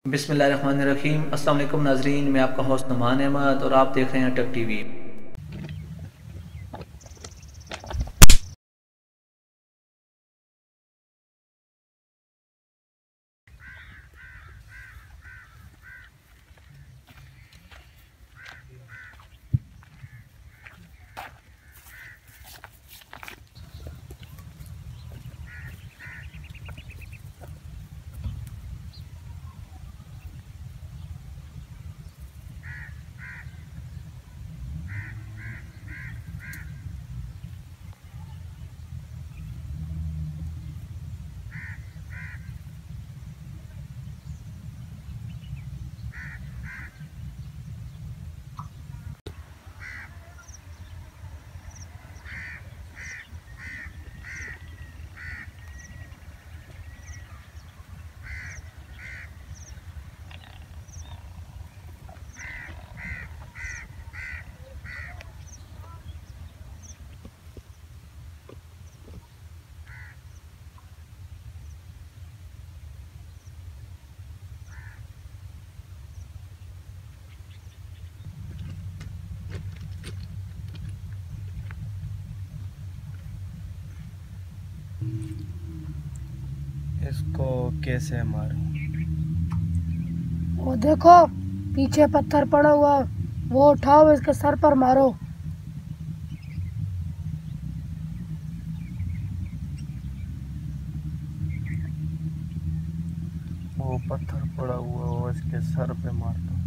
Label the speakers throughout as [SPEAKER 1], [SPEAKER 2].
[SPEAKER 1] बिस्मिल्लाहिर्रहमानिर्रहीम। अस्सलाम वालेकुम नाजरीन, मैं आपका होस्ट नुमान अहमद और आप देख रहे हैं टेक टीवी।
[SPEAKER 2] इसको कैसे मारूं?
[SPEAKER 3] वो देखो पीछे पत्थर पड़ा हुआ, वो उठाओ, इसके सर पर मारो।
[SPEAKER 2] वो पत्थर पड़ा हुआ वो इसके सर पे मारता हूं।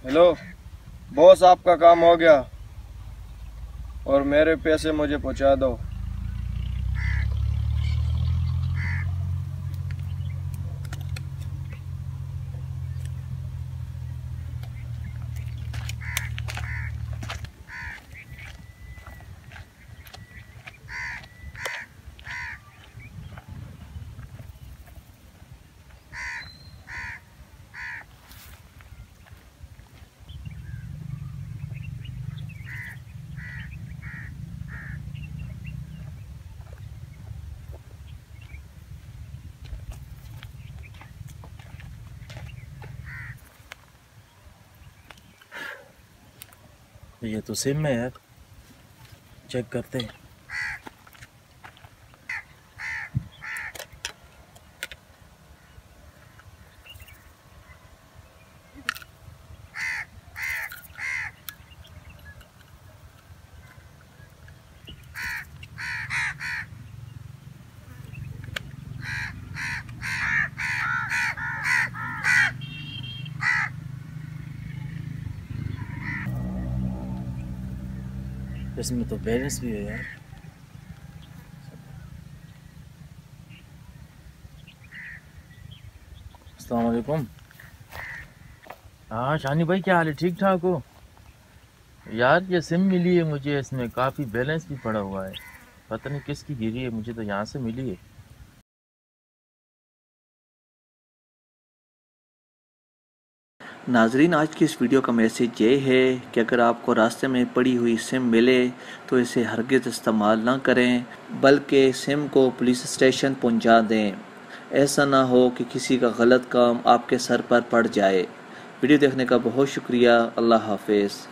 [SPEAKER 2] हेलो बॉस, आपका काम हो गया और मेरे पैसे मुझे पहुंचा दो।
[SPEAKER 4] ये तो सिम है यार, चेक करते हैं। इसमें तो बैलेंस भी है यार। अस्सलाम वालेकुम। हाँ शानी भाई, क्या हाल है? ठीक ठाक हो यार? ये सिम मिली है मुझे, इसमें काफ़ी बैलेंस भी पड़ा हुआ है। पता नहीं किसकी गिरी है, मुझे तो यहाँ से मिली है।
[SPEAKER 1] नाजरीन, आज की इस वीडियो का मैसेज ये है कि अगर आपको रास्ते में पड़ी हुई सिम मिले तो इसे हरगिज़ इस्तेमाल ना करें, बल्कि सिम को पुलिस स्टेशन पहुंचा दें। ऐसा ना हो कि किसी का गलत काम आपके सर पर पड़ जाए। वीडियो देखने का बहुत शुक्रिया। अल्लाह हाफिज़।